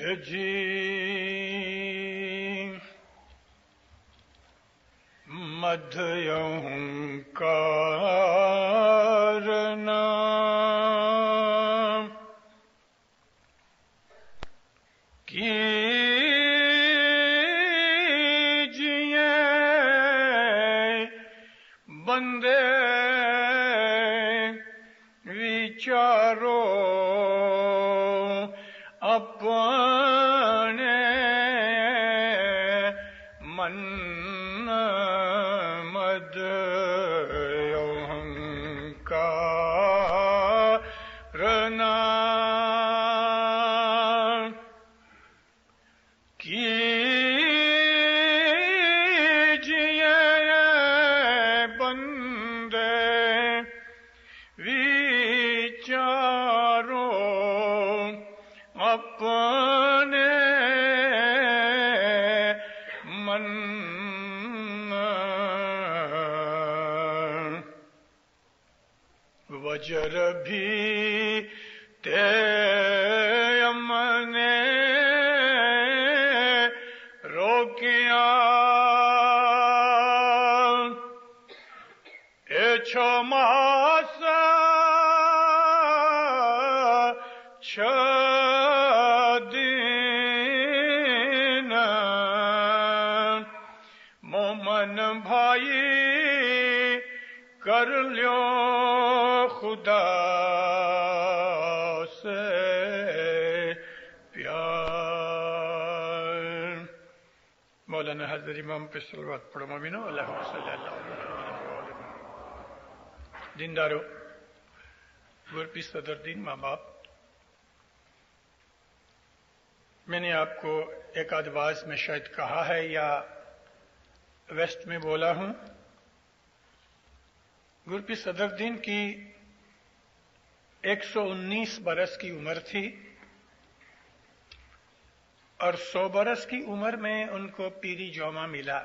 جی مدھیہم کارنا کیجئے بندے وچارو اپنے من مدھیہم کارنا کیجئے بندے وچارو اپنے من وجر بھی تیم نے روکیا اے چھماسا چھدین مومن بھائی کر لیو خدا سے پیار۔ مولانا حضرت امام پہ صلوات پڑھو مومنو، اللہم صلی اللہ علیہ وسلم۔ دیندارو، گرپی صدر دین ماں باپ، میں نے آپ کو ایک آدھ واز میں شاید کہا ہے یا ویسٹ میں بولا ہوں، گرپی صدر دین کی 119 برس کی عمر تھی اور 100 برس کی عمر میں ان کو پیری جومہ ملا۔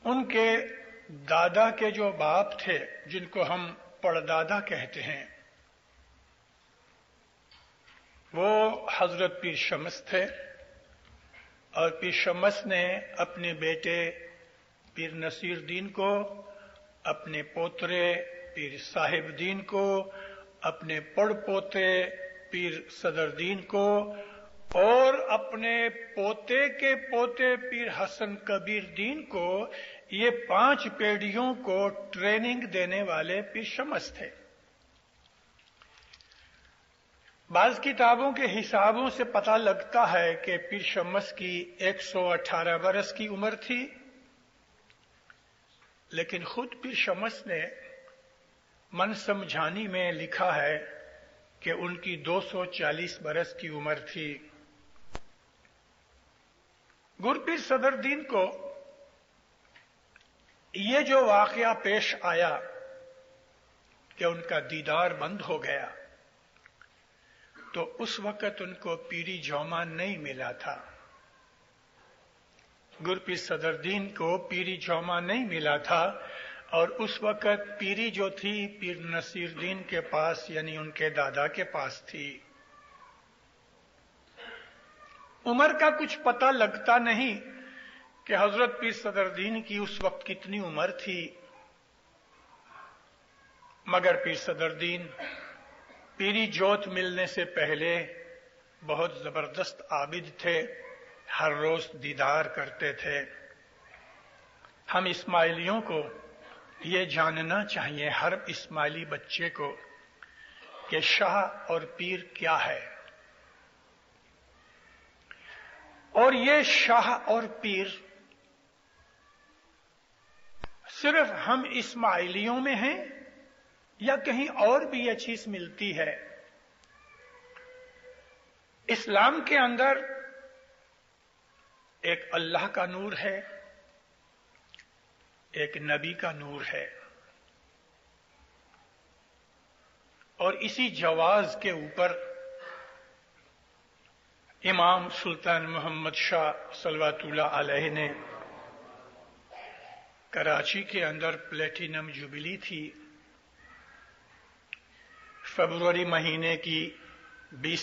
ان کے دادا کے جو باپ تھے، جن کو ہم پڑدادا کہتے ہیں، وہ حضرت پیر شمس تھے، اور پیر شمس نے اپنے بیٹے پیر نصیر دین کو، اپنے پوترے پیر صاحب دین کو، اپنے پڑ پوتے پیر صدر دین کو، اور اپنے پوتے کے پوتے پیر حسن کبیر دین کو، یہ 5 پیڑھیوں کو ٹریننگ دینے والے پیر شمس تھے۔ بعض کتابوں کے حسابوں سے پتہ لگتا ہے کہ پیر شمس کی 118 برس کی عمر تھی، لیکن خود پیر شمس نے من سمجھانی میں لکھا ہے کہ ان کی 240 برس کی عمر تھی۔ گرپیر صدر دین کو یہ جو واقعہ پیش آیا کہ ان کا دیدار بند ہو گیا، تو اس وقت ان کو پیری جومہ نہیں ملا تھا۔ گرپیر صدر دین کو پیری جومہ نہیں ملا تھا، اور اس وقت پیری جو تھی پیر نصیر دین کے پاس، یعنی ان کے دادا کے پاس تھی۔ عمر کا کچھ پتہ لگتا نہیں کہ حضرت پیر صدر دین کی اس وقت کتنی عمر تھی، مگر پیر صدر دین پیری جوت ملنے سے پہلے بہت زبردست عابد تھے، ہر روز دیدار کرتے تھے۔ ہم اسماعیلیوں کو یہ جاننا چاہیے، ہر اسماعیلی بچے کو، کہ شاہ اور پیر کیا ہے، اور یہ شاہ اور پیر صرف ہم اسماعیلیوں میں ہیں یا کہیں اور بھی یہ چیز ملتی ہے؟ اسلام کے اندر ایک اللہ کا نور ہے، ایک نبی کا نور ہے، اور اسی جواز کے اوپر امام سلطان محمد شاہ صلوات اللہ علیہ نے کراچی کے اندر پلیٹینم جوبلی تھی، فروری مہینے کی 20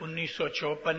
1954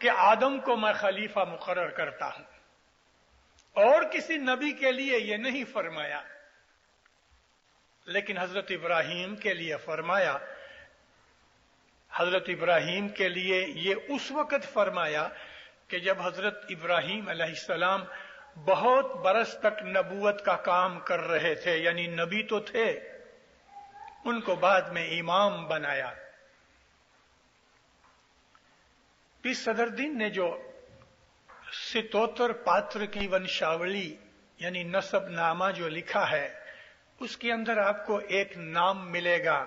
کہ آدم کو میں خلیفہ مقرر کرتا ہوں، اور کسی نبی کے لیے یہ نہیں فرمایا، لیکن حضرت ابراہیم کے لیے فرمایا۔ حضرت ابراہیم کے لیے یہ اس وقت فرمایا کہ جب حضرت ابراہیم علیہ السلام بہت برس تک نبوت کا کام کر رہے تھے، یعنی نبی تو تھے، ان کو بعد میں امام بنایا۔ پیر صدر الدین نے جو ستوتر پاتر کی ونشاولی یعنی نسب نامہ جو لکھا ہے، اس کے اندر آپ کو ایک نام ملے گا،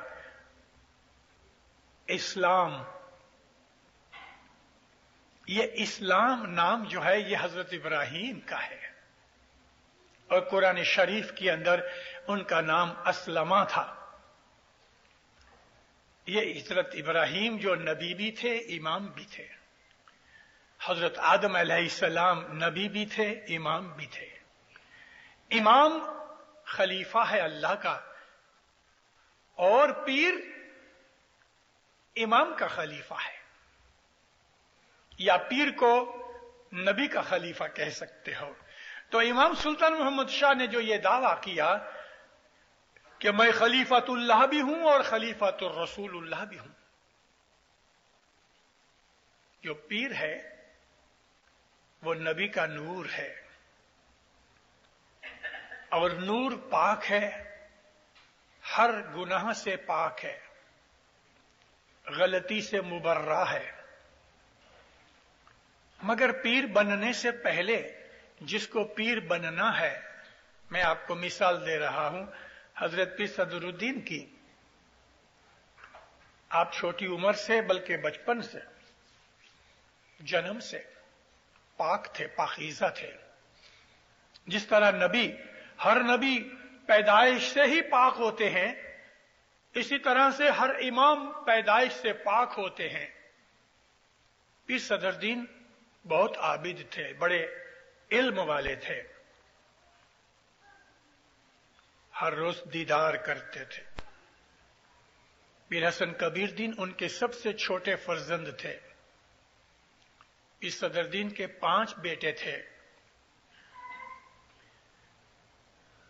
اسلام۔ یہ اسلام نام جو ہے یہ حضرت ابراہیم کا ہے، اور قرآن شریف کے اندر ان کا نام اسلمہ تھا۔ یہ حضرت ابراہیم جو نبی بھی تھے، امام بھی تھے۔ حضرت آدم علیہ السلام نبی بھی تھے، امام بھی تھے۔ امام خلیفہ ہے اللہ کا، اور پیر امام کا خلیفہ ہے، یا پیر کو نبی کا خلیفہ کہہ سکتے ہو۔ تو امام سلطان محمد شاہ نے جو یہ دعویٰ کیا کہ میں خلیفۃ اللہ بھی ہوں اور خلیفۃ الرسول اللہ بھی ہوں، جو پیر ہے وہ نبی کا نور ہے، اور نور پاک ہے، ہر گناہ سے پاک ہے، غلطی سے مبرہ ہے۔ مگر پیر بننے سے پہلے جس کو پیر بننا ہے، میں آپ کو مثال دے رہا ہوں حضرت پیر صدر الدین کی۔ آپ چھوٹی عمر سے بلکہ بچپن سے، جنم سے پاک تھے، پاکیزہ تھے۔ جس طرح نبی، ہر نبی پیدائش سے ہی پاک ہوتے ہیں، اسی طرح سے ہر امام پیدائش سے پاک ہوتے ہیں۔ پیر صدر الدین بہت عابد تھے، بڑے علم والے تھے، ہر روز دیدار کرتے تھے۔ پیر حسن کبیر دین ان کے سب سے چھوٹے فرزند تھے۔ پیر صدر الدین کے 5 بیٹے تھے،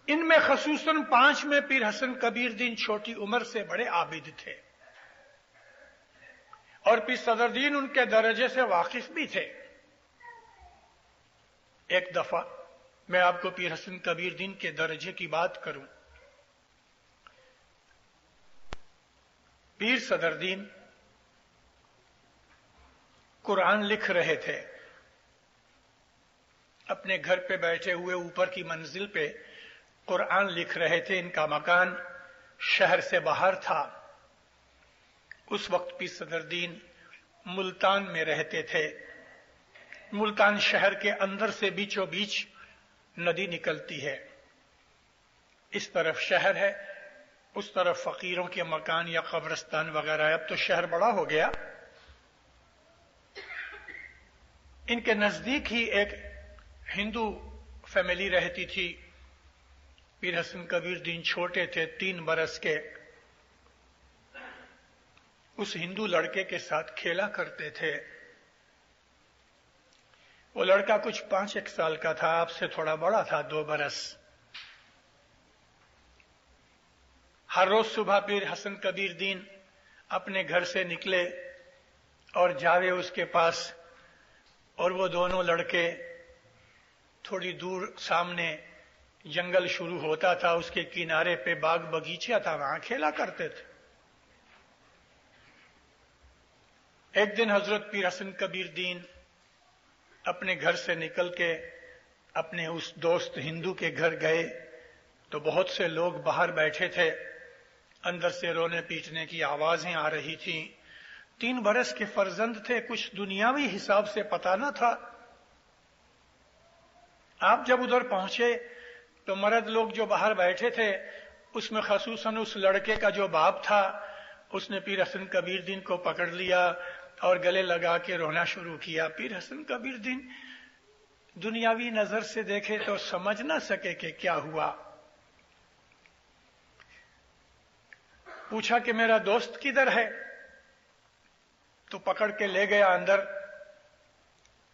ان میں خصوصاً 5 میں پیر حسن کبیر دین چھوٹی عمر سے بڑے عابد تھے، اور پیر صدر الدین ان کے درجے سے واقف بھی تھے۔ ایک دفعہ میں آپ کو پیر حسن کبیر دین کے درجے کی بات کروں۔ پیر صدر الدین قرآن لکھ رہے تھے، اپنے گھر پہ بیٹھے ہوئے اوپر کی منزل پہ قرآن لکھ رہے تھے۔ ان کا مکان شہر سے باہر تھا۔ اس وقت پیر صدر الدین ملتان میں رہتے تھے۔ ملتان شہر کے اندر سے بیچوں بیچ ندی نکلتی ہے، اس طرف شہر ہے، اس طرف فقیروں کے مکان یا قبرستان وغیرہ ہے۔ اب تو شہر بڑا ہو گیا۔ ان کے نزدیک ہی ایک ہندو فیملی رہتی تھی۔ پیر حسن کبیر دین چھوٹے تھے، 3 برس کے۔ اس ہندو لڑکے کے ساتھ کھیلا کرتے تھے۔ وہ لڑکا کچھ 5 سال کا تھا، آپ سے تھوڑا بڑا تھا، 2 برس۔ ہر روز صبح پیر حسن کبیر دین اپنے گھر سے نکلے اور جاوے اس کے پاس، اور وہ دونوں لڑکے تھوڑی دور سامنے جنگل شروع ہوتا تھا، اس کے کنارے پہ باغ باغیچہ تھا، وہاں کھیلا کرتے تھے۔ ایک دن حضرت پیر حسن کبیر دین اپنے گھر سے نکل کے اپنے اس دوست ہندو کے گھر گئے تو بہت سے لوگ باہر بیٹھے تھے، اندر سے رونے پیٹنے کی آوازیں آ رہی تھیں۔ 3 برس کے فرزند تھے، کچھ دنیاوی حساب سے پتہ نہ تھا۔ آپ جب ادھر پہنچے تو مرد لوگ جو باہر بیٹھے تھے، اس میں خصوصاً اس لڑکے کا جو باپ تھا، اس نے پیر حسن کبیر دین کو پکڑ لیا اور گلے لگا کے رونا شروع کیا۔ پیر حسن کبیر دین دنیاوی نظر سے دیکھے تو سمجھ نہ سکے کہ کیا ہوا۔ پوچھا کہ میرا دوست کدھر ہے؟ تو پکڑ کے لے گیا اندر،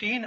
3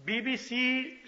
BBC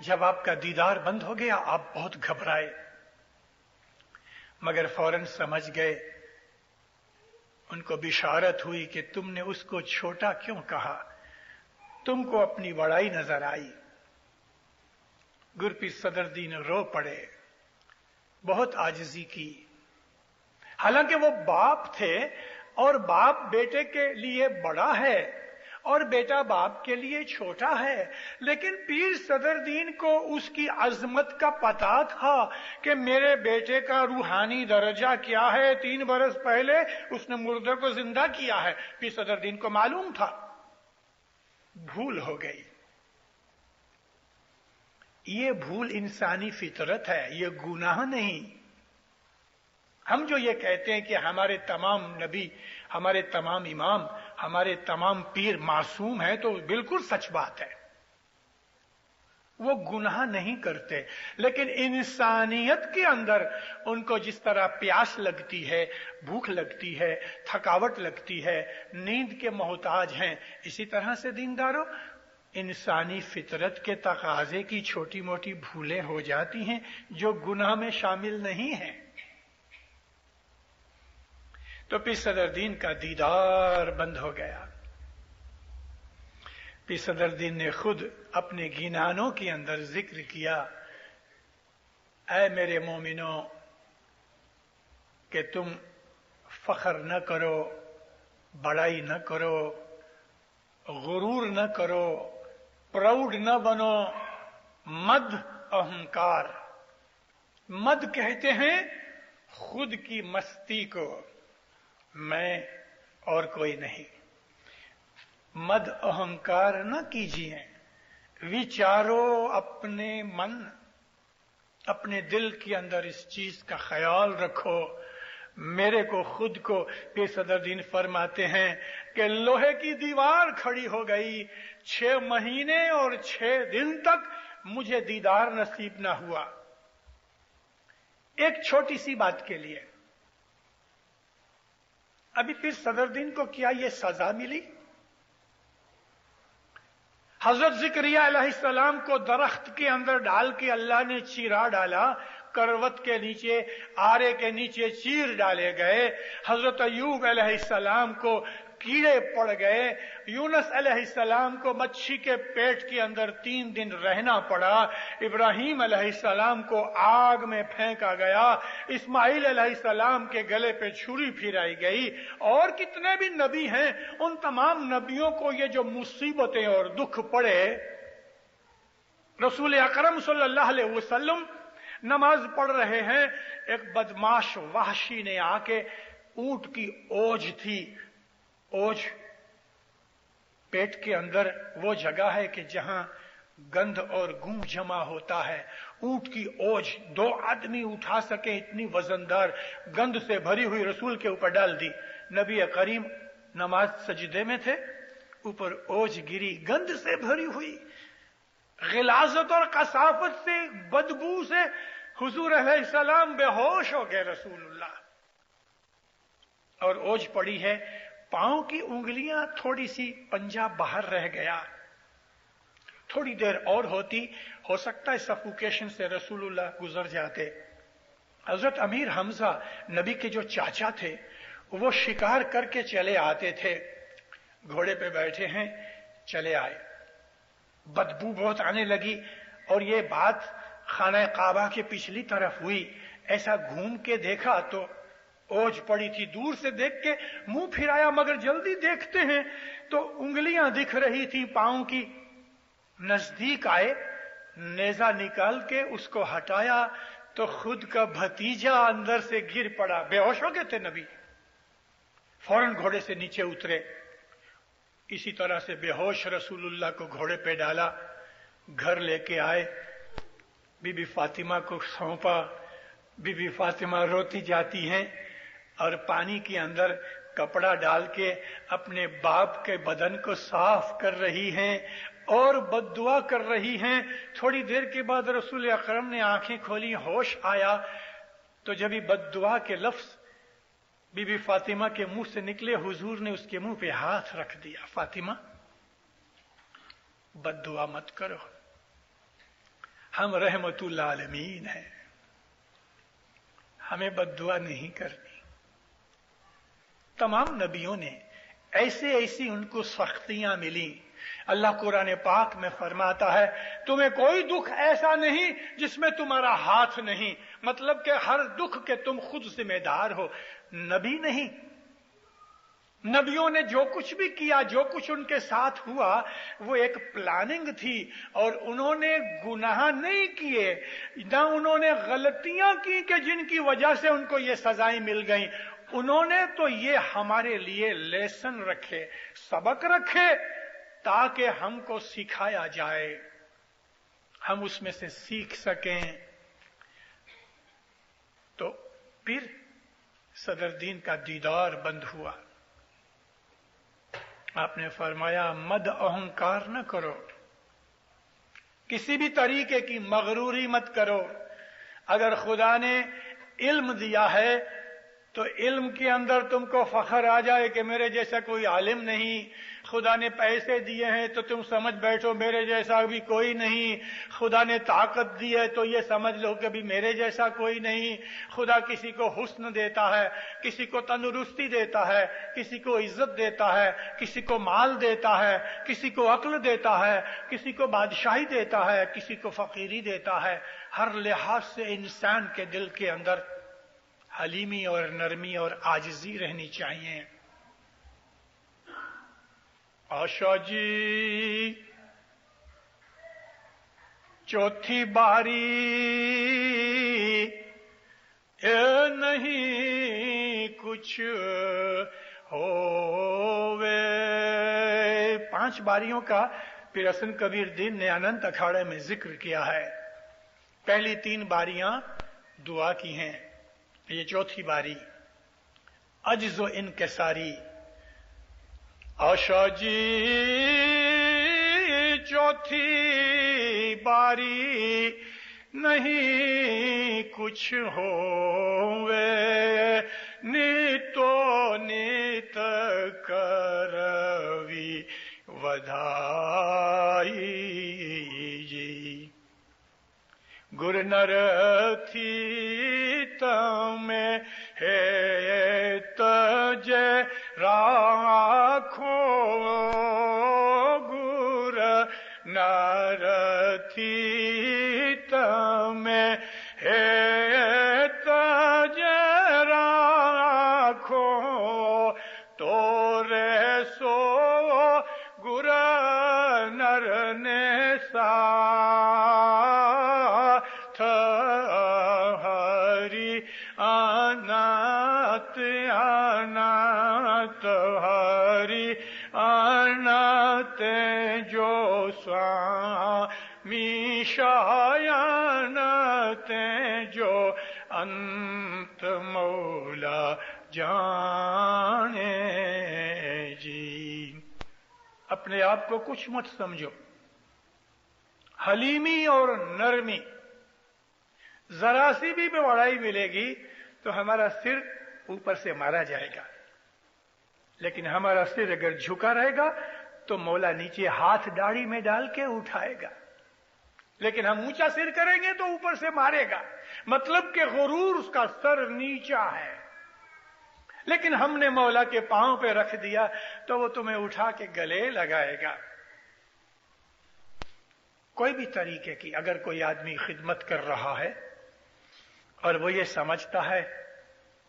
جب آپ کا دیدار بند ہو گیا آپ بہت گھبرائے، مگر فوراً سمجھ گئے، ان کو بشارت ہوئی کہ تم نے اس کو چھوٹا کیوں کہا، تم کو اپنی بڑائی نظر آئی۔ گرپی صدر دین رو پڑے، بہت عاجزی کی، حالانکہ وہ باپ تھے اور باپ بیٹے کے لیے بڑا ہے اور بیٹا باپ کے لیے چھوٹا ہے، لیکن پیر صدر دین کو اس کی عظمت کا پتہ تھا کہ میرے بیٹے کا روحانی درجہ کیا ہے۔ 3 برس پہلے اس نے مردے کو زندہ کیا ہے، پیر صدر دین کو معلوم تھا۔ بھول ہو گئی۔ یہ بھول انسانی فطرت ہے، یہ گناہ نہیں۔ ہم جو یہ کہتے ہیں کہ ہمارے تمام نبی، ہمارے تمام امام، ہمارے تمام پیر معصوم ہیں، تو بالکل سچ بات ہے، وہ گناہ نہیں کرتے، لیکن انسانیت کے اندر ان کو جس طرح پیاس لگتی ہے، بھوک لگتی ہے، تھکاوٹ لگتی ہے، نیند کے محتاج ہیں، اسی طرح سے دینداروں انسانی فطرت کے تقاضے کی چھوٹی موٹی بھولیں ہو جاتی ہیں جو گناہ میں شامل نہیں ہیں۔ تو پیر صدر دین کا دیدار بند ہو گیا۔ پیر صدر دین نے خود اپنے گینانوں کے اندر ذکر کیا، اے میرے مومنوں کہ تم فخر نہ کرو، بڑائی نہ کرو، غرور نہ کرو، پراؤڈ نہ بنو، مد اہنکار۔ مد کہتے ہیں خود کی مستی کو، میں اور کوئی نہیں۔ مد اہنکار نہ کیجیے، وچارو اپنے من، اپنے دل کے اندر اس چیز کا خیال رکھو، میرے کو خود کو پیر صدر دین فرماتے ہیں کہ لوہے کی دیوار کھڑی ہو گئی، 6 مہینے اور 6 دن تک مجھے دیدار نصیب نہ ہوا، ایک چھوٹی سی بات کے لیے۔ ابھی پیر صدر دین کو کیا یہ سزا ملی؟ حضرت زکریا علیہ السلام کو درخت کے اندر ڈال کے اللہ نے چیرا ڈالا، کروٹ کے نیچے، آرے کے نیچے چیر ڈالے گئے۔ حضرت ایوب علیہ السلام کو کیڑے پڑ گئے، یونس علیہ السلام کو مچھی کے پیٹ کے اندر 3 دن رہنا پڑا، ابراہیم علیہ السلام کو آگ میں پھینکا گیا، اسماعیل علیہ السلام کے گلے پہ چھری پھرائی گئی، اور کتنے بھی نبی ہیں، ان تمام نبیوں کو یہ جو مصیبتیں اور دکھ پڑے، رسول اکرم صلی اللہ علیہ وسلم نماز پڑھ رہے ہیں، ایک بدماش وحشی نے آ کے، اونٹ کی اوج تھی، اوج پیٹ کے اندر وہ جگہ ہے کہ جہاں گند اور گوں جمع ہوتا ہے، اونٹ کی اوج 2 آدمی اٹھا سکے اتنی وزندار گند سے بھری ہوئی رسول کے اوپر ڈال دی۔ نبی کریم نماز سجدے میں تھے، اوپر اوج گری گند سے بھری ہوئی، غلاظت اور کثافت سے، بدبو سے حضور علیہ السلام بے ہوش ہو گئے رسول اللہ، اور اوج پڑی ہے، پاؤں کی انگلیاں تھوڑی سی پنجہ باہر رہ گیا، تھوڑی دیر اور ہوتی، ہو سکتا ہے سفوکیشن سے رسول اللہ گزر جاتے۔ حضرت امیر حمزہ نبی کے جو چاچا تھے، وہ شکار کر کے چلے آتے تھے، گھوڑے پہ بیٹھے ہیں، چلے آئے، بدبو بہت آنے لگی، اور یہ بات خانہ کعبہ کے پچھلی طرف ہوئی، ایسا گھوم کے دیکھا تو اوج پڑی تھی، دور سے دیکھ کے منہ پھرایا، مگر جلدی دیکھتے ہیں تو انگلیاں دکھ رہی تھی پاؤں کی، نزدیک آئے، نیزہ نکال کے اس کو ہٹایا تو خود کا بھتیجا اندر سے گر پڑا، بے ہوش ہو گئے تھے نبی، فوراً گھوڑے سے نیچے اترے، اسی طرح سے بے ہوش رسول اللہ کو گھوڑے پہ ڈالا، گھر لے کے آئے، بی بی فاطمہ کو سونپا، بی بی فاطمہ روتی جاتی ہیں اور پانی کے اندر کپڑا ڈال کے اپنے باپ کے بدن کو صاف کر رہی ہیں اور بد دعا کر رہی ہیں۔ تھوڑی دیر کے بعد رسول اکرم نے آنکھیں کھولی، ہوش آیا تو جب ہی بد دعا کے لفظ بی بی فاطمہ کے منہ سے نکلے، حضور نے اس کے منہ پہ ہاتھ رکھ دیا، فاطمہ بد دعا مت کرو، ہم رحمت للعالمین ہیں، ہمیں بد دعا نہیں کرنی۔ تمام نبیوں نے ایسی ان کو سختیاں ملی۔ اللہ قرآن پاک میں فرماتا ہے تمہیں کوئی دکھ ایسا نہیں جس میں تمہارا ہاتھ نہیں، مطلب کہ ہر دکھ کے تم خود ذمہ دار ہو۔ نبی نہیں، نبیوں نے جو کچھ بھی کیا، جو کچھ ان کے ساتھ ہوا، وہ ایک پلاننگ تھی، اور انہوں نے گناہ نہیں کیے، نہ انہوں نے غلطیاں کی کہ جن کی وجہ سے ان کو یہ سزائیں مل گئیں۔ انہوں نے تو یہ ہمارے لیے لیسن رکھے، سبق رکھے، تاکہ ہم کو سکھایا جائے، ہم اس میں سے سیکھ سکیں۔ تو پھر صدر دین کا دیدار بند ہوا۔ آپ نے فرمایا مد اہنکار نہ کرو، کسی بھی طریقے کی مغروری مت کرو۔ اگر خدا نے علم دیا ہے تو علم کے اندر تم کو فخر آ جائے کہ میرے جیسا کوئی عالم نہیں۔ خدا نے پیسے دیے ہیں تو تم سمجھ بیٹھو میرے جیسا بھی کوئی نہیں۔ خدا نے طاقت دی ہے تو یہ سمجھ لو کہ بھی میرے جیسا کوئی نہیں۔ خدا کسی کو حسن دیتا ہے، کسی کو تندرستی دیتا ہے، کسی کو عزت دیتا ہے، کسی کو مال دیتا ہے، کسی کو عقل دیتا ہے، کسی کو بادشاہی دیتا ہے، کسی کو فقیری دیتا ہے۔ ہر لحاظ سے انسان کے دل کے اندر حلیمی اور نرمی اور عاجزی رہنی چاہیے۔ آشا جی چوتھی باری نہیں کچھ ہووے۔ 5 باریوں کا پھر حسن کبیر دین نے اننت اکھاڑے میں ذکر کیا ہے۔ پہلی 3 باریاں دعا کی ہیں، یہ چوتھی باری عجز و انکساری۔ آشا جی چوتھی باری نہیں کچھ ہووے، نیتو نیت کروی ودھائی جی۔ گر نر تھی تمہیں ہے تجے راکھو، گر نر تھی تمہیں ہے تجے راکھو، تو رے سو گر نر نے ہری انت جو سوامی شایانت جو انت مولا جانے جی۔ اپنے آپ کو کچھ مت سمجھو، حلیمی اور نرمی، ذرا سی بھی بڑائی ملے گی تو ہمارا سر اوپر سے مارا جائے گا، لیکن ہمارا سر اگر جھکا رہے گا تو مولا نیچے ہاتھ داڑھی میں ڈال کے اٹھائے گا، لیکن ہم اونچا سر کریں گے تو اوپر سے مارے گا۔ مطلب کہ غرور اس کا سر نیچا ہے، لیکن ہم نے مولا کے پاؤں پہ رکھ دیا تو وہ تمہیں اٹھا کے گلے لگائے گا۔ کوئی بھی طریقے کی اگر کوئی آدمی خدمت کر رہا ہے اور وہ یہ سمجھتا ہے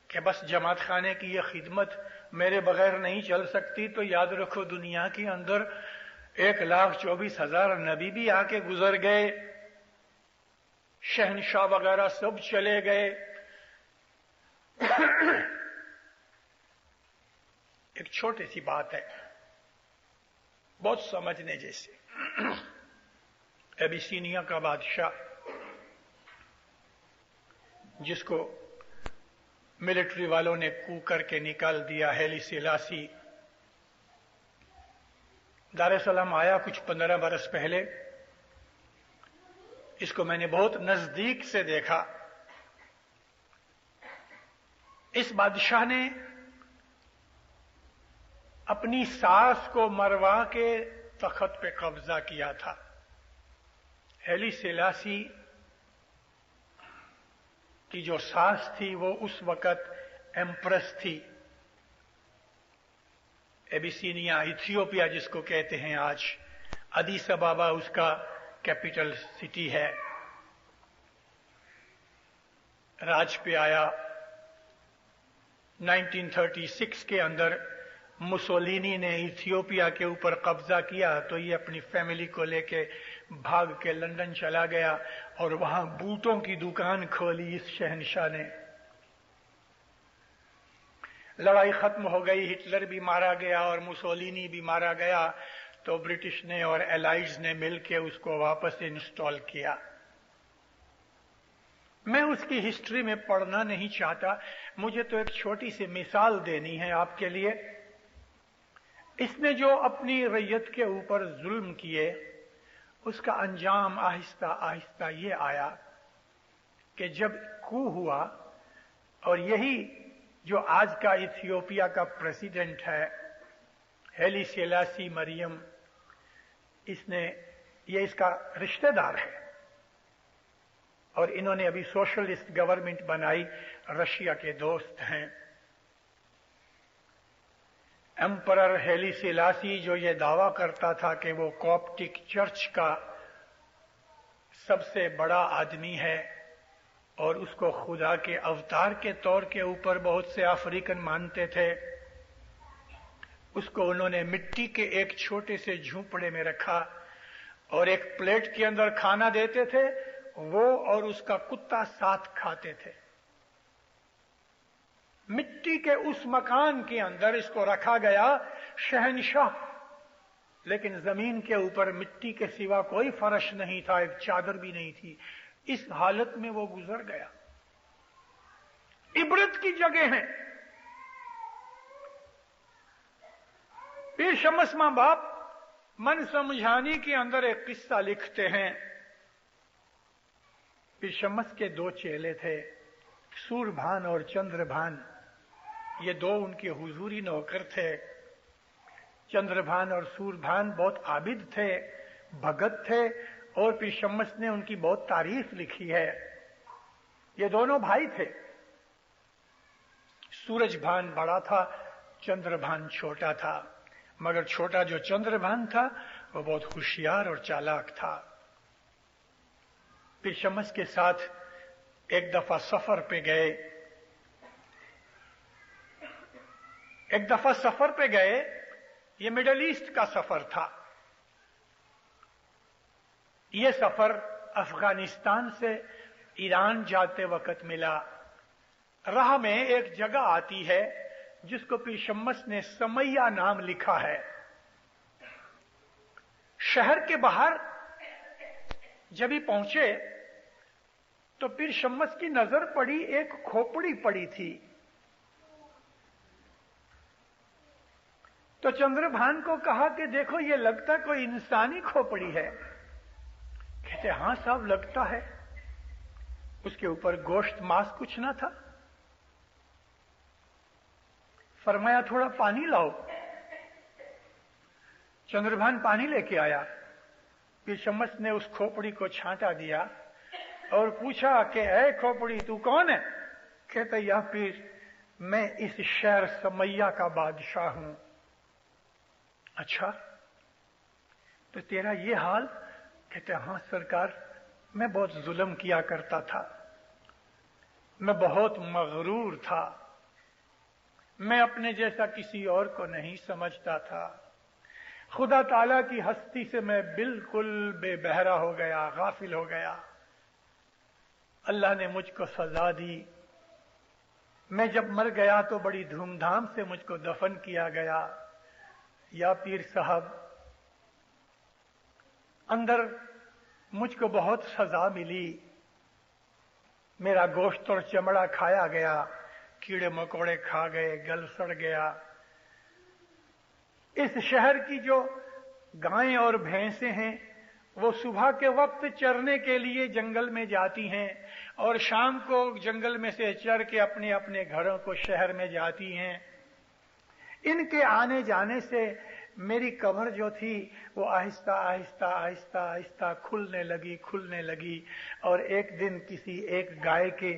کہ بس جماعت خانے کی یہ خدمت میرے بغیر نہیں چل سکتی، تو یاد رکھو دنیا کے اندر 1,24,000 نبی بھی آ کے گزر گئے، شہنشاہ وغیرہ سب چلے گئے۔ ایک چھوٹی سی بات ہے، بہت سمجھنے جیسے۔ ابیسینیا کا بادشاہ جس کو ملٹری والوں نے کو کر کے نکال دیا، ہیلی سیلاسی، دار السلام آیا کچھ 15 برس پہلے۔ اس کو میں نے بہت نزدیک سے دیکھا۔ اس بادشاہ نے اپنی ساس کو مروا کے تخت پہ قبضہ کیا تھا۔ ہیلی سیلاسی کی جو ساس تھی وہ اس وقت ایمپریس تھی. ایبیسینیا ایتھیوپیا جس کو کہتے ہیں آج. ادیس ابابا اس کا کیپٹل سٹی ہے. راج پہ آیا 1936 کے اندر. مسولینی نے ایتھیوپیا کے اوپر قبضہ کیا تو یہ اپنی فیملی کو لے کے بھاگ کے لندن چلا گیا اور وہاں بوٹوں کی دکان کھولی اس شہنشاہ نے. لڑائی ختم ہو گئی، ہٹلر بھی مارا گیا اور مسولینی بھی مارا گیا، تو برٹش نے اور الائیز نے مل کے اس کو واپس انسٹال کیا. میں اس کی ہسٹری میں پڑھنا نہیں چاہتا، مجھے تو ایک چھوٹی سی مثال دینی ہے آپ کے لیے. اس نے جو اپنی رعیت کے اوپر ظلم کیے اس کا انجام آہستہ آہستہ یہ آیا کہ جب کو ہوا اور یہی جو آج کا ایتھیوپیا کا پریزیڈنٹ ہے ہیلی سیلاسی مریم، یہ اس کا رشتہ دار ہے اور انہوں نے ابھی سوشلسٹ گورنمنٹ بنائی، رشیا کے دوست ہیں. ایمپرر ہیلی سیلاسی جو یہ دعویٰ کرتا تھا کہ وہ کوپٹک چرچ کا سب سے بڑا آدمی ہے اور اس کو خدا کے اوتار کے طور کے اوپر بہت سے افریقن مانتے تھے، اس کو انہوں نے مٹی کے ایک چھوٹے سے جھونپڑے میں رکھا اور ایک پلیٹ کے اندر کھانا دیتے تھے، وہ اور اس کا کتا ساتھ کھاتے تھے. مٹی کے اس مکان کے اندر اس کو رکھا گیا شہنشاہ، لیکن زمین کے اوپر مٹی کے سوا کوئی فرش نہیں تھا، ایک چادر بھی نہیں تھی. اس حالت میں وہ گزر گیا. عبرت کی جگہ ہیں. پیر شمس ماں باپ من سمجھانی کے اندر ایک قصہ لکھتے ہیں. پیر شمس کے دو چیلے تھے، سوربھان اور چندربھان. یہ دو ان کے حضوری نوکر تھے. چندربھان اور سوربھان بہت عابد تھے، بھگت تھے اور پیر شمس نے ان کی بہت تعریف لکھی ہے. یہ دونوں بھائی تھے. سورج بھان بڑا تھا، چندربھان چھوٹا تھا، مگر چھوٹا جو چندربھان تھا وہ بہت ہوشیار اور چالاک تھا. پیر شمس کے ساتھ ایک دفعہ سفر پہ گئے. یہ مڈل ایسٹ کا سفر تھا. یہ سفر افغانستان سے ایران جاتے وقت ملا. راہ میں ایک جگہ آتی ہے جس کو پیر شمس نے سمیہ نام لکھا ہے. شہر کے باہر جب ہی پہنچے تو پیر شمس کی نظر پڑی، ایک کھوپڑی پڑی تھی. تو چندربھان کو کہا کہ دیکھو یہ لگتا کوئی انسانی کھوپڑی ہے. کہتے ہاں صاحب لگتا ہے. اس کے اوپر گوشت ماس کچھ نہ تھا. فرمایا تھوڑا پانی لاؤ. چندربھان پانی لے کے آیا. پیر شمس نے اس کھوپڑی کو چھانٹا دیا اور پوچھا کہ اے کھوپڑی تو کون ہے؟ کہتا یا پیر میں اس شہر سمیہ کا بادشاہ ہوں. اچھا تو تیرا یہ حال؟ کہتے ہاں سرکار میں بہت ظلم کیا کرتا تھا، میں بہت مغرور تھا، میں اپنے جیسا کسی اور کو نہیں سمجھتا تھا. خدا تعالی کی ہستی سے میں بالکل بے بہرا ہو گیا، غافل ہو گیا. اللہ نے مجھ کو سزا دی. میں جب مر گیا تو بڑی دھوم دھام سے مجھ کو دفن کیا گیا. یا پیر صاحب اندر مجھ کو بہت سزا ملی. میرا گوشت اور چمڑا کھایا گیا، کیڑے مکوڑے کھا گئے، گل سڑ گیا. اس شہر کی جو گائیں اور بھینسیں ہیں وہ صبح کے وقت چرنے کے لیے جنگل میں جاتی ہیں اور شام کو جنگل میں سے چر کے اپنے اپنے گھروں کو شہر میں جاتی ہیں. ان کے آنے جانے سے میری کمر جو تھی وہ آہستہ آہستہ آہستہ آہستہ کھلنے لگی اور ایک دن کسی ایک گائے کے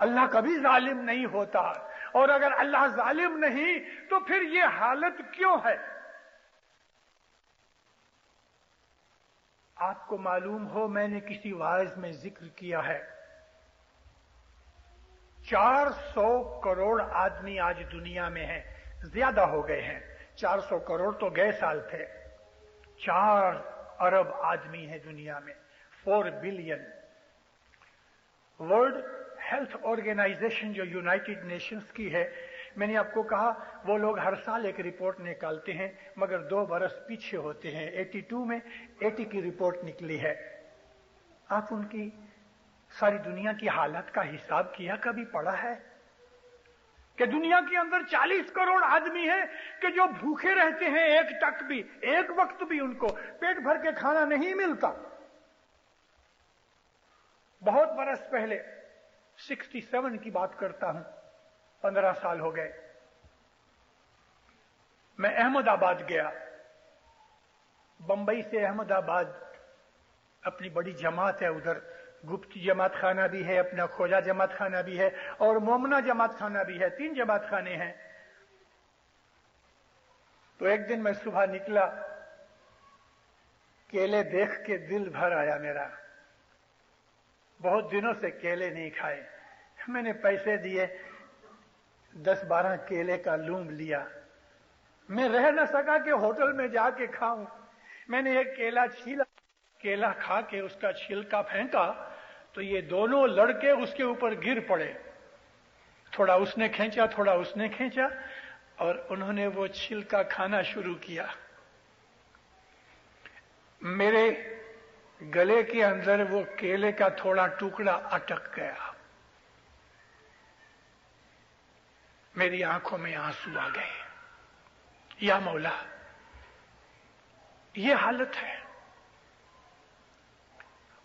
اللہ کبھی ظالم نہیں ہوتا، اور اگر اللہ ظالم نہیں تو پھر یہ حالت کیوں ہے؟ آپ کو معلوم ہو، میں نے کسی واعظ میں ذکر کیا ہے، 400 کروڑ آدمی آج دنیا میں ہیں، زیادہ ہو گئے ہیں، 400 کروڑ تو گئے سال تھے، 4 ارب آدمی ہیں دنیا میں، 4 بلین۔ ورلڈ ہیلتھ آرگنائزیشن جو یونائٹڈ نیشنز کی ہے، میں نے آپ کو کہا وہ لوگ ہر سال ایک رپورٹ نکالتے ہیں، مگر 2 برس پیچھے ہوتے ہیں۔ 82 میں 80 کی رپورٹ نکلی ہے۔ آپ ان کی ساری دنیا کی حالت کا حساب کیا؟ کبھی پڑھا ہے کہ دنیا کے اندر 40 کروڑ آدمی ہیں کہ جو بھوکے رہتے ہیں، ایک ٹک بھی، ایک وقت بھی ان کو پیٹ بھر کے کھانا نہیں ملتا۔ بہت برس پہلے 67 کی بات کرتا ہوں، 15 سال ہو گئے، میں احمد آباد گیا، بمبئی سے احمد آباد، اپنی بڑی جماعت ہے ادھر، گپتی جماعت خانہ بھی ہے، اپنا کھوجا جماعت خانہ بھی ہے، اور مومنہ جماعت خانہ بھی ہے، 3 جماعت خانے ہیں۔ تو ایک دن میں صبح نکلا، کیلے دیکھ کے دل بھر آیا میرا، بہت دنوں سے کیلے نہیں کھائے۔ میں نے پیسے دیے، 10-12 کیلے کا لوم لیا، میں رہ نہ سکا کہ ہوٹل میں جا کے کھاؤں۔ میں نے ایک کیلا چھیلا، کیلا کھا کے اس کا چھلکا پھینکا تو یہ دونوں لڑکے اس کے اوپر گر پڑے، تھوڑا اس نے کھینچا، تھوڑا اس نے کھینچا، اور انہوں نے وہ چھلکا کھانا شروع کیا۔ میرے گلے کے اندر وہ کیلے کا تھوڑا ٹکڑا اٹک گیا، میری آنکھوں میں آنسو آ گئے۔ یا مولا، یہ حالت ہے۔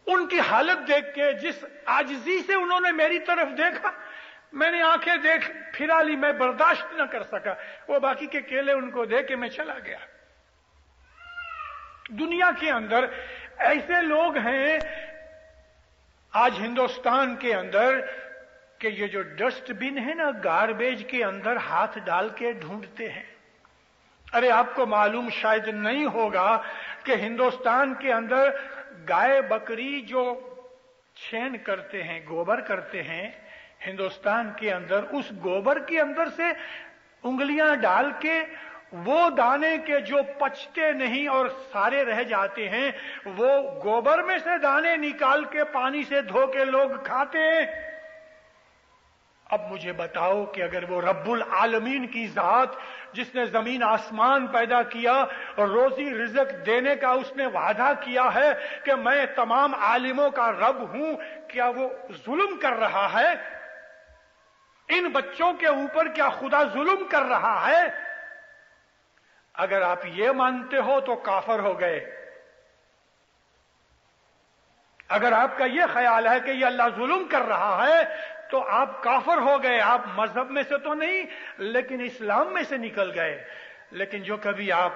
ان کی حالت دیکھ کے، جس عاجزی سے انہوں نے میری طرف دیکھا، میں نے آنکھیں دیکھ پھرا لی، میں برداشت نہ کر سکا، وہ باقی کے کیلے ان کو دے کے میں چلا گیا۔ دنیا کے اندر ایسے لوگ ہیں آج ہندوستان کے اندر کہ یہ جو ڈسٹ بن ہے نا، گاربیج کے اندر ہاتھ ڈال کے ڈھونڈتے ہیں۔ ارے آپ کو معلوم شاید نہیں ہوگا کہ ہندوستان کے اندر گائے بکری جو چھین کرتے ہیں، گوبر کرتے ہیں، ہندوستان کے اندر اس گوبر کے اندر سے انگلیاں ڈال کے وہ دانے کے جو پچتے نہیں اور سارے رہ جاتے ہیں، وہ گوبر میں سے دانے نکال کے پانی سے دھو کے لوگ کھاتے ہیں۔ اب مجھے بتاؤ کہ اگر وہ رب العالمین کی ذات جس نے زمین آسمان پیدا کیا اور روزی رزق دینے کا اس نے وعدہ کیا ہے کہ میں تمام عالموں کا رب ہوں، کیا وہ ظلم کر رہا ہے؟ ان بچوں کے اوپر کیا خدا ظلم کر رہا ہے؟ اگر آپ یہ مانتے ہو تو کافر ہو گئے۔ اگر آپ کا یہ خیال ہے کہ یہ اللہ ظلم کر رہا ہے تو آپ کافر ہو گئے۔ آپ مذہب میں سے تو نہیں لیکن اسلام میں سے نکل گئے۔ لیکن جو کبھی آپ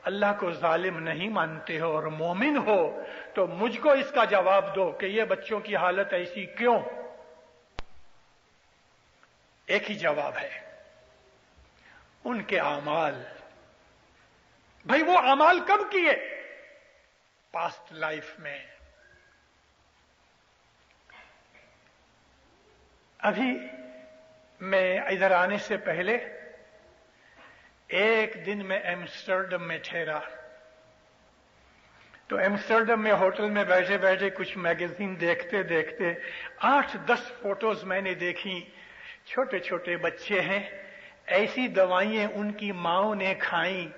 اللہ کو ظالم نہیں مانتے ہو اور مومن ہو تو مجھ کو اس کا جواب دو کہ یہ بچوں کی حالت ایسی کیوں؟ ایک ہی جواب ہے، ان کے اعمال۔ بھائی وہ اعمال کب کیے؟ پاسٹ لائف میں۔ ابھی میں ادھر آنے سے پہلے ایک دن میں ایمسٹرڈم میں ٹھہرا، تو ایمسٹرڈم میں ہوٹل میں بیٹھے بیٹھے کچھ میگزین دیکھتے دیکھتے 8-10 فوٹوز میں نے دیکھی۔ چھوٹے چھوٹے بچے ہیں، ایسی دوائیں ان کی ماؤں نے کھائیں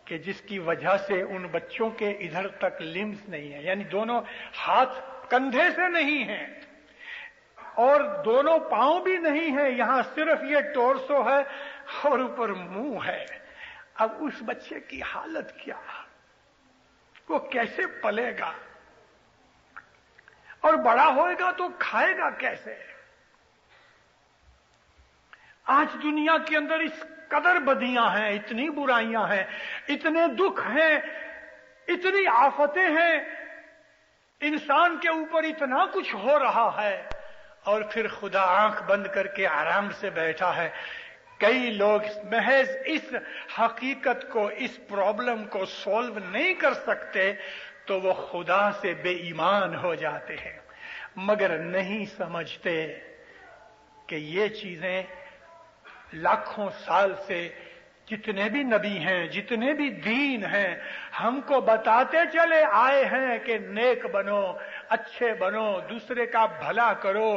کہ جس کی وجہ سے ان بچوں کے ادھر تک لمز نہیں ہیں، یعنی دونوں ہاتھ کندھے سے نہیں ہیں اور دونوں پاؤں بھی نہیں ہیں، یہاں صرف یہ ٹورسو ہے اور اوپر منہ ہے۔ اب اس بچے کی حالت کیا؟ وہ کیسے پلے گا اور بڑا ہوئے گا تو کھائے گا کیسے؟ آج دنیا کے اندر اس قدر بدیاں ہیں، اتنی برائیاں ہیں، اتنے دکھ ہیں، اتنی آفتیں ہیں، انسان کے اوپر اتنا کچھ ہو رہا ہے، اور پھر خدا آنکھ بند کر کے آرام سے بیٹھا ہے. کئی لوگ محض اس حقیقت کو، اس پرابلم کو سولو نہیں کر سکتے تو وہ خدا سے بے ایمان ہو جاتے ہیں، مگر نہیں سمجھتے کہ یہ چیزیں لاکھوں سال سے جتنے بھی نبی ہیں، جتنے بھی دین ہیں، ہم کو بتاتے چلے آئے ہیں کہ نیک بنو، اچھے بنو، دوسرے کا بھلا کرو،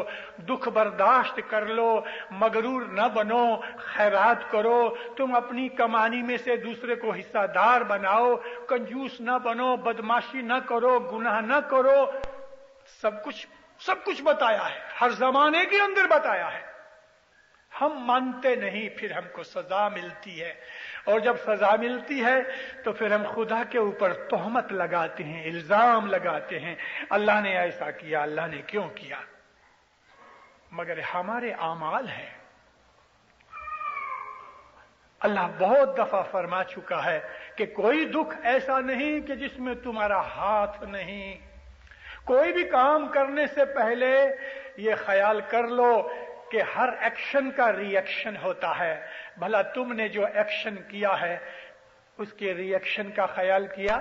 دکھ برداشت کر لو، مغرور نہ بنو، خیرات کرو، تم اپنی کمانی میں سے دوسرے کو حصہ دار بناؤ، کنجوس نہ بنو، بدماشی نہ کرو، گناہ نہ کرو. سب کچھ بتایا ہے، ہر زمانے کے اندر بتایا ہے. ہم مانتے نہیں، پھر ہم کو سزا ملتی ہے، اور جب سزا ملتی ہے تو پھر ہم خدا کے اوپر تہمت لگاتے ہیں، الزام لگاتے ہیں، اللہ نے ایسا کیا، اللہ نے کیوں کیا. مگر ہمارے اعمال ہیں. اللہ بہت دفعہ فرما چکا ہے کہ کوئی دکھ ایسا نہیں کہ جس میں تمہارا ہاتھ نہیں. کوئی بھی کام کرنے سے پہلے یہ خیال کر لو کہ ہر ایکشن کا ری ایکشن ہوتا ہے. بھلا تم نے جو ایکشن کیا ہے اس کے ری ایکشن کا خیال کیا؟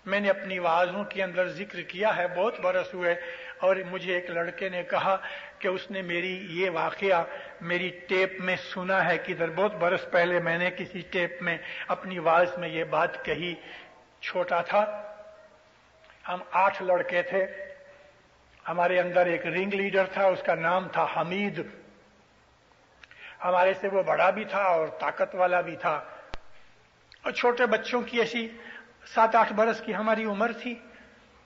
میں نے اپنی وعظوں کے اندر ذکر کیا ہے، بہت برس ہوئے، اور مجھے ایک لڑکے نے کہا کہ اس نے میری یہ واقعہ میری ٹیپ میں سنا ہے. کدھر بہت برس پہلے میں نے کسی ٹیپ میں اپنی وعظ میں یہ بات کہی. چھوٹا تھا، ہم 8 لڑکے تھے. ہمارے اندر ایک رنگ لیڈر تھا، اس کا نام تھا حمید. ہمارے سے وہ بڑا بھی تھا اور طاقت والا بھی تھا، اور چھوٹے بچوں کی ایسی 7-8 برس کی ہماری عمر تھی.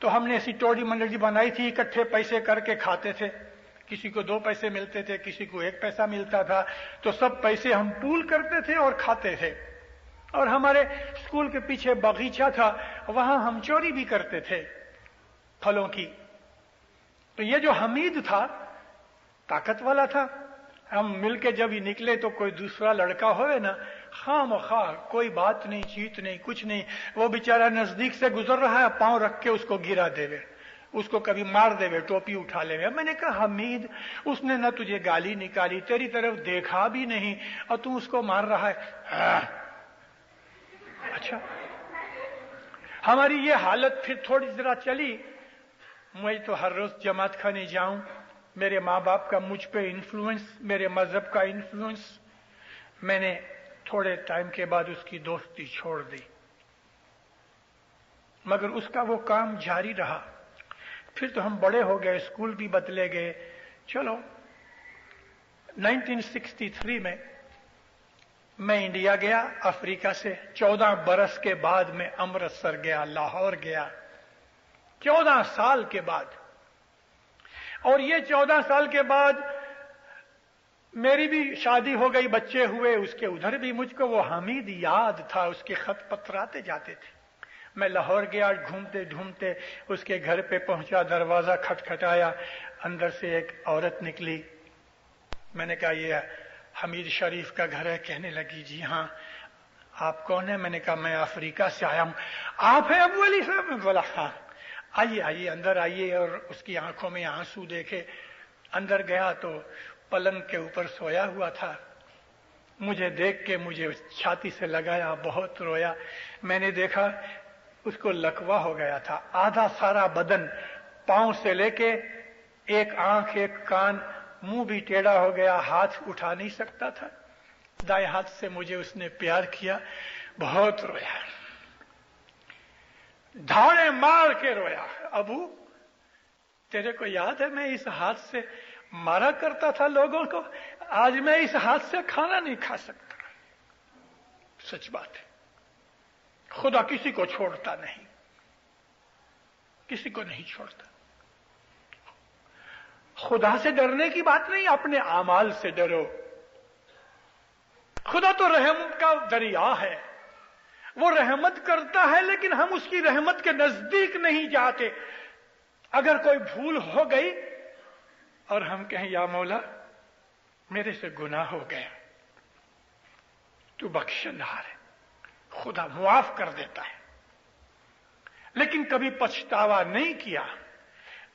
تو ہم نے ایسی ٹوڑی منڈلی بنائی تھی، اکٹھے پیسے کر کے کھاتے تھے. کسی کو 2 پیسے ملتے تھے، کسی کو 1 پیسہ ملتا تھا، تو سب پیسے ہم پول کرتے تھے اور کھاتے تھے. اور ہمارے اسکول کے پیچھے باغیچہ تھا، وہاں ہم چوری بھی کرتے تھے پھلوں کی. تو یہ جو حمید تھا طاقت والا تھا. ہم مل کے جب ہی نکلے تو کوئی دوسرا لڑکا ہوئے نا، خواہ مخواہ کوئی بات نہیں، چیت نہیں، کچھ نہیں، وہ بیچارہ نزدیک سے گزر رہا ہے، پاؤں رکھ کے اس کو گرا دے وے، اس کو کبھی مار دے وے، ٹوپی اٹھا لے وے. میں نے کہا حمید، اس نے نہ تجھے گالی نکالی، تیری طرف دیکھا بھی نہیں، اور تم اس کو مار رہا ہے. اچھا. ہماری یہ حالت پھر تھوڑی ذرا چلی. میں تو ہر روز جماعت خانے جاؤں، میرے ماں باپ کا مجھ پہ انفلوئنس، میرے مذہب کا انفلوئنس. میں نے تھوڑے ٹائم کے بعد اس کی دوستی چھوڑ دی، مگر اس کا وہ کام جاری رہا. پھر تو ہم بڑے ہو گئے، اسکول بھی بدلے گئے. چلو 1963 میں میں انڈیا گیا افریقہ سے. 14 برس کے بعد میں امرتسر گیا، لاہور گیا، 14 سال کے بعد. اور یہ 14 سال کے بعد میری بھی شادی ہو گئی، بچے ہوئے. اس کے ادھر بھی مجھ کو وہ حمید یاد تھا، اس کے خط پتراتے جاتے تھے. میں لاہور گیا، ڈھونڈتے ڈھونڈتے اس کے گھر پہ پہنچا، دروازہ کھٹکھٹایا، اندر سے ایک عورت نکلی. میں نے کہا یہ حمید شریف کا گھر ہے؟ کہنے لگی جی ہاں. آپ کون ہیں؟ میں نے کہا میں افریقہ سے آیا ہوں. آپ ہیں ابو علی صاحب؟ میں بولا ہاں. آئیے آئیے اندر آئیے. اور اس کی آنکھوں میں آنسو دیکھے. اندر گیا تو پلنگ کے اوپر سویا ہوا تھا. مجھے دیکھ کے مجھے چھاتی سے لگایا، بہت رویا. میں نے دیکھا اس کو لکوا ہو گیا تھا، آدھا سارا بدن، پاؤں سے لے کے ایک آنکھ، ایک کان، منہ بھی ٹیڑھا ہو گیا، ہاتھ اٹھا نہیں سکتا تھا. دائیں ہاتھ سے مجھے اس نے پیار کیا، بہت رویا، دھاڑے مار کے رویا. ابو تیرے کو یاد ہے میں اس ہاتھ سے مارا کرتا تھا لوگوں کو، آج میں اس ہاتھ سے کھانا نہیں کھا سکتا. سچ بات ہے، خدا کسی کو چھوڑتا نہیں، کسی کو نہیں چھوڑتا. خدا سے ڈرنے کی بات نہیں، اپنے اعمال سے ڈرو. خدا تو رحم کا دریا ہے، وہ رحمت کرتا ہے، لیکن ہم اس کی رحمت کے نزدیک نہیں جاتے. اگر کوئی بھول ہو گئی اور ہم کہیں یا مولا میرے سے گناہ ہو گیا، تو بخشنہار ہے، خدا معاف کر دیتا ہے. لیکن کبھی پچھتاوا نہیں کیا،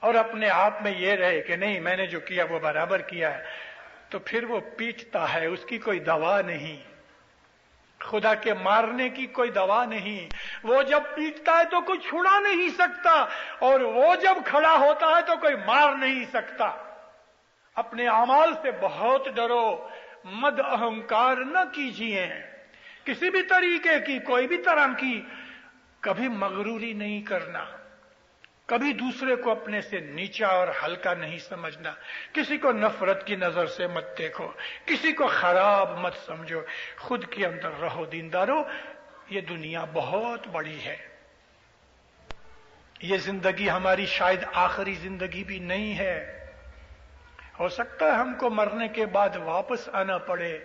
اور اپنے آپ میں یہ رہے کہ نہیں میں نے جو کیا وہ برابر کیا ہے، تو پھر وہ پیٹتا ہے، اس کی کوئی دوا نہیں، خدا کے مارنے کی کوئی دوا نہیں۔ وہ جب پیٹتا ہے تو کوئی چھڑا نہیں سکتا، اور وہ جب کھڑا ہوتا ہے تو کوئی مار نہیں سکتا۔ اپنے اعمال سے بہت ڈرو، مد اہنکار نہ کیجیے، کسی بھی طریقے کی، کوئی بھی طرح کی کبھی مغروری نہیں کرنا، کبھی دوسرے کو اپنے سے نیچا اور ہلکا نہیں سمجھنا، کسی کو نفرت کی نظر سے مت دیکھو، کسی کو خراب مت سمجھو، خود کے اندر رہو دیندارو۔ یہ دنیا بہت بڑی ہے، یہ زندگی ہماری شاید آخری زندگی بھی نہیں ہے، ہو سکتا ہے ہم کو مرنے کے بعد واپس آنا پڑے،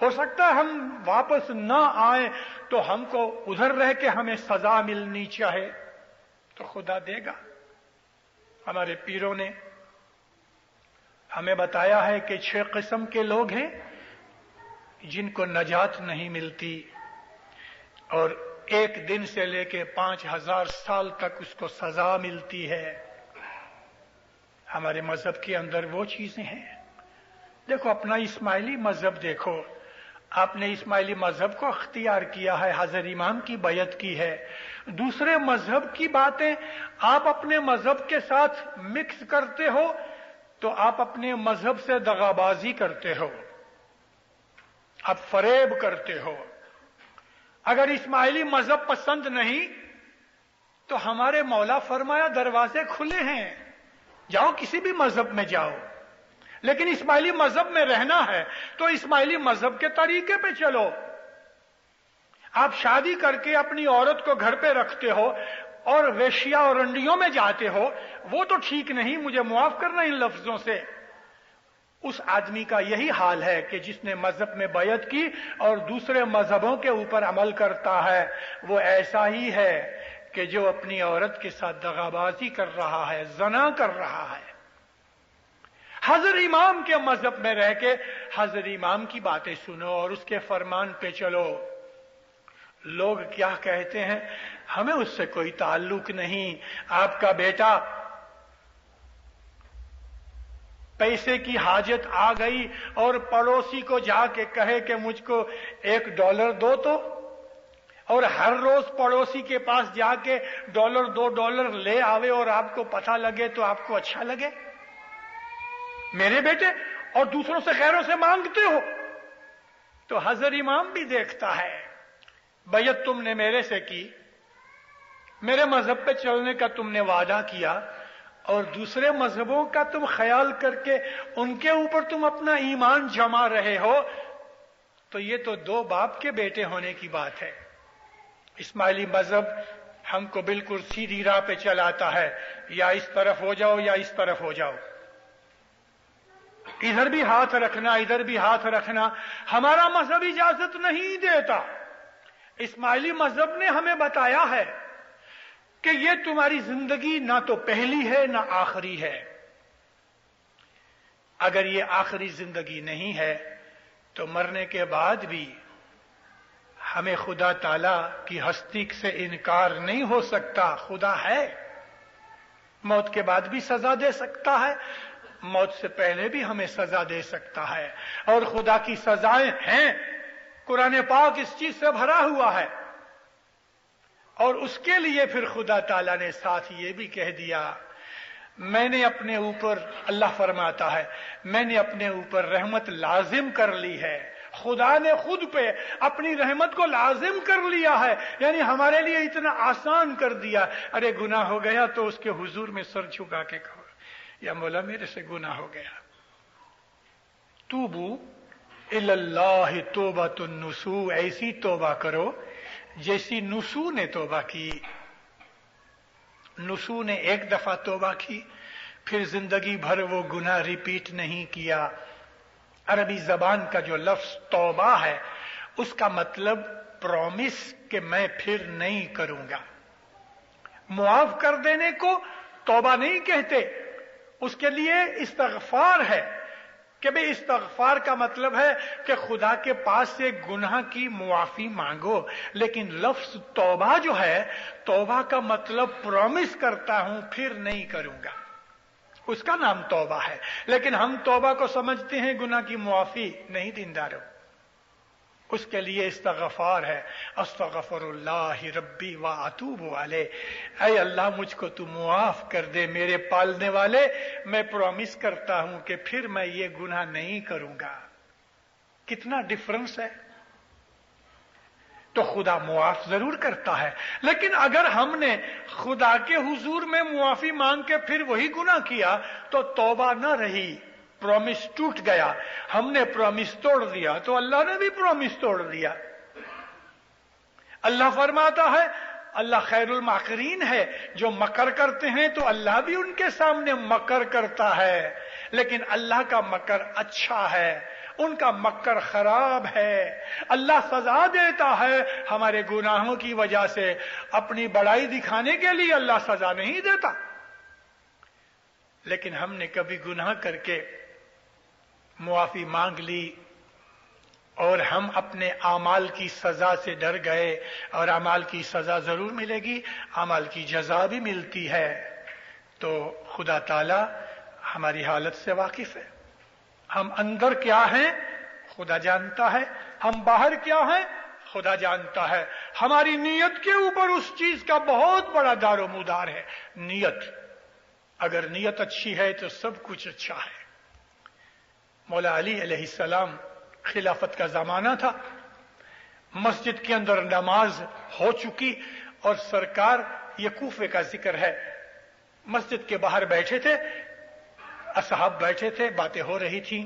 ہو سکتا ہے ہم واپس نہ آئیں تو ہم کو ادھر رہ کے ہمیں سزا ملنی چاہے، تو خدا دے گا۔ ہمارے پیروں نے ہمیں بتایا ہے کہ 6 قسم کے لوگ ہیں جن کو نجات نہیں ملتی، اور 1 دن سے لے کے 5000 سال تک اس کو سزا ملتی ہے۔ ہمارے مذہب کے اندر وہ چیزیں ہیں۔ دیکھو اپنا اسماعیلی مذہب دیکھو، آپ نے اسماعیلی مذہب کو اختیار کیا ہے، حضرت امام کی بیعت کی ہے، دوسرے مذہب کی باتیں آپ اپنے مذہب کے ساتھ مکس کرتے ہو تو آپ اپنے مذہب سے دغابازی کرتے ہو، آپ فریب کرتے ہو۔ اگر اسماعیلی مذہب پسند نہیں تو ہمارے مولا فرمایا دروازے کھلے ہیں، جاؤ کسی بھی مذہب میں جاؤ، لیکن اسماعیلی مذہب میں رہنا ہے تو اسماعیلی مذہب کے طریقے پہ چلو۔ آپ شادی کر کے اپنی عورت کو گھر پہ رکھتے ہو اور ویشیا اور رنڈیوں میں جاتے ہو، وہ تو ٹھیک نہیں، مجھے معاف کرنا ان لفظوں سے۔ اس آدمی کا یہی حال ہے کہ جس نے مذہب میں بیعت کی اور دوسرے مذہبوں کے اوپر عمل کرتا ہے، وہ ایسا ہی ہے کہ جو اپنی عورت کے ساتھ دغابازی کر رہا ہے، زنا کر رہا ہے۔ حضرت امام کے مذہب میں رہ کے حضرت امام کی باتیں سنو اور اس کے فرمان پہ چلو۔ لوگ کیا کہتے ہیں، ہمیں اس سے کوئی تعلق نہیں، آپ کا بیٹا پیسے کی حاجت آ گئی اور پڑوسی کو جا کے کہے کہ مجھ کو $1 دو تو، اور ہر روز پڑوسی کے پاس جا کے $2 لے آوے اور آپ کو پتہ لگے تو آپ کو اچھا لگے؟ میرے بیٹے، اور دوسروں سے غیروں سے مانگتے ہو۔ تو حضرت امام بھی دیکھتا ہے، بیعت تم نے میرے سے کی، میرے مذہب پہ چلنے کا تم نے وعدہ کیا، اور دوسرے مذہبوں کا تم خیال کر کے ان کے اوپر تم اپنا ایمان جما رہے ہو، تو یہ تو 2 باپ کے بیٹے ہونے کی بات ہے۔ اسماعیلی مذہب ہم کو بالکل سیدھی راہ پہ چلاتا ہے، یا اس طرف ہو جاؤ یا اس طرف ہو جاؤ، ادھر بھی ہاتھ رکھنا ادھر بھی ہاتھ رکھنا ہمارا مذہب اجازت نہیں دیتا۔ اسماعیلی مذہب نے ہمیں بتایا ہے کہ یہ تمہاری زندگی نہ تو پہلی ہے نہ آخری ہے۔ اگر یہ آخری زندگی نہیں ہے تو مرنے کے بعد بھی ہمیں خدا تعالی کی ہستی سے انکار نہیں ہو سکتا۔ خدا ہے، موت کے بعد بھی سزا دے سکتا ہے، موت سے پہلے بھی ہمیں سزا دے سکتا ہے، اور خدا کی سزائیں ہیں، قرآن پاک اس چیز سے بھرا ہوا ہے۔ اور اس کے لیے پھر خدا تعالیٰ نے ساتھ یہ بھی کہہ دیا، میں نے اپنے اوپر، اللہ فرماتا ہے، میں نے اپنے اوپر رحمت لازم کر لی ہے۔ خدا نے خود پہ اپنی رحمت کو لازم کر لیا ہے، یعنی ہمارے لیے اتنا آسان کر دیا۔ ارے گناہ ہو گیا تو اس کے حضور میں سر جھکا کے کہو، یا مولا میرے سے گناہ ہو گیا، توبو الی اللہ توبۃ النصوح، ایسی توبہ کرو جیسی نصوح نے توبہ کی۔ نصوح نے 1 دفعہ توبہ کی، پھر زندگی بھر وہ گناہ ریپیٹ نہیں کیا۔ عربی زبان کا جو لفظ توبہ ہے اس کا مطلب پرومس، کہ میں پھر نہیں کروں گا۔ معاف کر دینے کو توبہ نہیں کہتے، اس کے لیے استغفار ہے کہ بھئی استغفار کا مطلب ہے کہ خدا کے پاس سے گناہ کی معافی مانگو، لیکن لفظ توبہ جو ہے، توبہ کا مطلب پرومس کرتا ہوں پھر نہیں کروں گا۔ اس کا نام توبہ ہے. لیکن ہم توبہ کو سمجھتے ہیں گناہ کی معافی. نہیں دیندارو، اس کے لیے استغفار ہے. استغفر اللہ ربی واتوب علیہ. اے اللہ مجھ کو تو معاف کر دے میرے پالنے والے، میں پرومس کرتا ہوں کہ پھر میں یہ گناہ نہیں کروں گا. کتنا ڈفرنس ہے. تو خدا معاف ضرور کرتا ہے، لیکن اگر ہم نے خدا کے حضور میں معافی مانگ کے پھر وہی گناہ کیا تو توبہ نہ رہی، پرومس ٹوٹ گیا. ہم نے پرومس توڑ دیا تو اللہ نے بھی پرومس توڑ دیا. اللہ فرماتا ہے، اللہ خیر الماکرین ہے. جو مکر کرتے ہیں تو اللہ بھی ان کے سامنے مکر کرتا ہے، لیکن اللہ کا مکر اچھا ہے، ان کا مکر خراب ہے. اللہ سزا دیتا ہے ہمارے گناہوں کی وجہ سے. اپنی بڑائی دکھانے کے لیے اللہ سزا نہیں دیتا. لیکن ہم نے کبھی گناہ کر کے معافی مانگ لی اور ہم اپنے اعمال کی سزا سے ڈر گئے، اور اعمال کی سزا ضرور ملے گی، اعمال کی جزا بھی ملتی ہے. تو خدا تعالی ہماری حالت سے واقف ہے. ہم اندر کیا ہیں خدا جانتا ہے، ہم باہر کیا ہیں خدا جانتا ہے. ہماری نیت کے اوپر اس چیز کا بہت بڑا دار و مدار ہے. نیت، اگر نیت اچھی ہے تو سب کچھ اچھا ہے. مولا علی علیہ السلام خلافت کا زمانہ تھا، مسجد کے اندر نماز ہو چکی اور سرکار، یہ کوفے کا ذکر ہے، مسجد کے باہر بیٹھے تھے، اصحاب بیٹھے تھے، باتیں ہو رہی تھیں.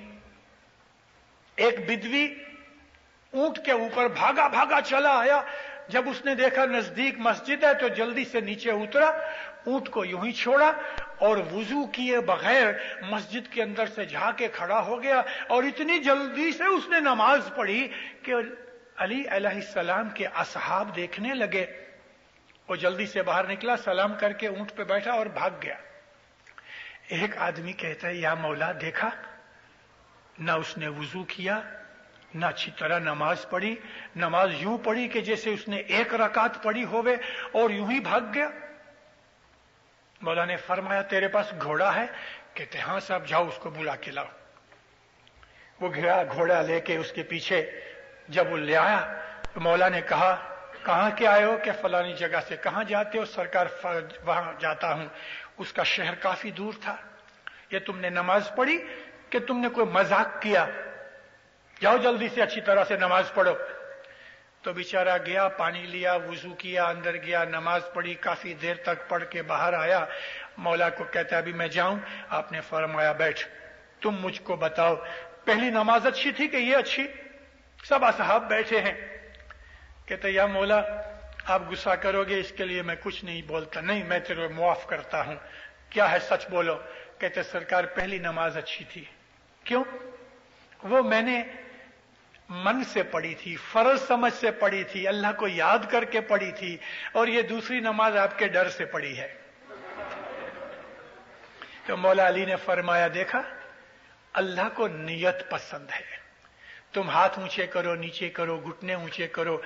ایک بدوی اونٹ کے اوپر بھاگا بھاگا چلا آیا. جب اس نے دیکھا نزدیک مسجد ہے تو جلدی سے نیچے اترا، اونٹ کو یوں ہی چھوڑا اور وضو کیے بغیر مسجد کے اندر سے جا کے کھڑا ہو گیا. اور اتنی جلدی سے اس نے نماز پڑھی کہ علی علیہ السلام کے اصحاب دیکھنے لگے. وہ جلدی سے باہر نکلا، سلام کر کے اونٹ پہ بیٹھا اور بھاگ گیا. ایک آدمی کہتا ہے، یا مولا دیکھا، نہ اس نے وضو کیا، نہ اچھی طرح نماز پڑھی، نماز یوں پڑھی کہ جیسے اس نے ایک رکعت پڑھی ہوئے، اور یوں ہی بھاگ گیا. مولا نے فرمایا تیرے پاس گھوڑا ہے؟ کہتے ہاں صاحب، جاؤ اس کو بلا کے لاؤ. وہ گھوڑا لے کے اس کے پیچھے جب وہ لے آیا تو مولا نے کہا کہاں کے آئے ہو؟ کہ فلانی جگہ سے. کہاں جاتے ہو؟ سرکار وہاں جاتا ہوں. اس کا شہر کافی دور تھا. یہ تم نے نماز پڑھی کہ تم نے کوئی مذاق کیا؟ جاؤ جلدی سے اچھی طرح سے نماز پڑھو. تو بیچارہ گیا، پانی لیا، وضو کیا، اندر گیا، نماز پڑھی، کافی دیر تک پڑھ کے باہر آیا. مولا کو کہتا ہے ابھی میں جاؤں. آپ نے فرمایا بیٹھ، تم مجھ کو بتاؤ پہلی نماز اچھی تھی کہ یہ اچھی؟ سب اصحاب بیٹھے ہیں. کہتے یا مولا آپ غصہ کرو گے اس کے لیے میں کچھ نہیں بولتا. نہیں، میں تیرے معاف کرتا ہوں. کیا ہے سچ بولو. کہتے سرکار پہلی نماز اچھی تھی. کیوں؟ وہ میں نے من سے پڑھی تھی، فرض سمجھ سے پڑھی تھی، اللہ کو یاد کر کے پڑھی تھی. اور یہ دوسری نماز آپ کے ڈر سے پڑھی ہے. تو مولا علی نے فرمایا دیکھا، اللہ کو نیت پسند ہے. تم ہاتھ اونچے کرو، نیچے کرو، گھٹنے اونچے کرو،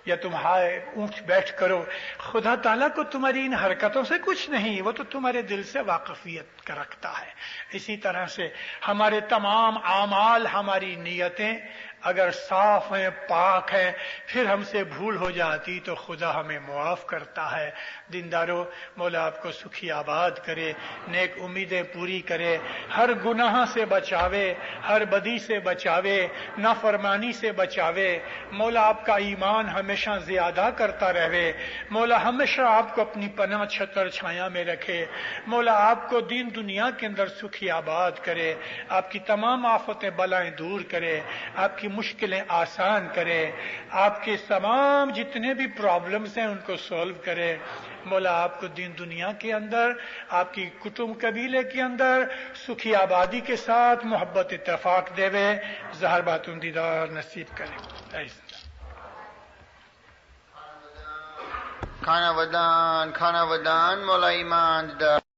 یا تم اونٹ بیٹھ کرو، خدا تعالیٰ کو تمہاری ان حرکتوں سے کچھ نہیں. وہ تو تمہارے دل سے واقفیت کا رکھتا ہے. اسی طرح سے ہمارے تمام اعمال، ہماری نیتیں اگر صاف ہیں، پاک ہیں، پھر ہم سے بھول ہو جاتی تو خدا ہمیں معاف کرتا ہے. دیندارو، مولا آپ کو سکھی آباد کرے، نیک امیدیں پوری کرے، ہر گناہ سے بچاوے، ہر بدی سے بچاوے، نافرمانی سے بچاوے. مولا آپ کا ایمان ہمیشہ زیادہ کرتا رہے. مولا ہمیشہ آپ کو اپنی پناہ چھتر چھایا میں رکھے. مولا آپ کو دین دنیا کے اندر سکھی آباد کرے، آپ کی تمام آفتیں بلائیں دور کرے، آپ کی مشکلیں آسان کرے، آپ کے تمام جتنے بھی پرابلمز ہیں ان کو سولو کرے. مولا آپ کو دین دنیا کے اندر، آپ کی کٹمب قبیلے کے اندر سکھی آبادی کے ساتھ محبت اتفاق دیوے، ظاہر باتون دیدار نصیب کرے. کھانا ودان مولا ایمان دا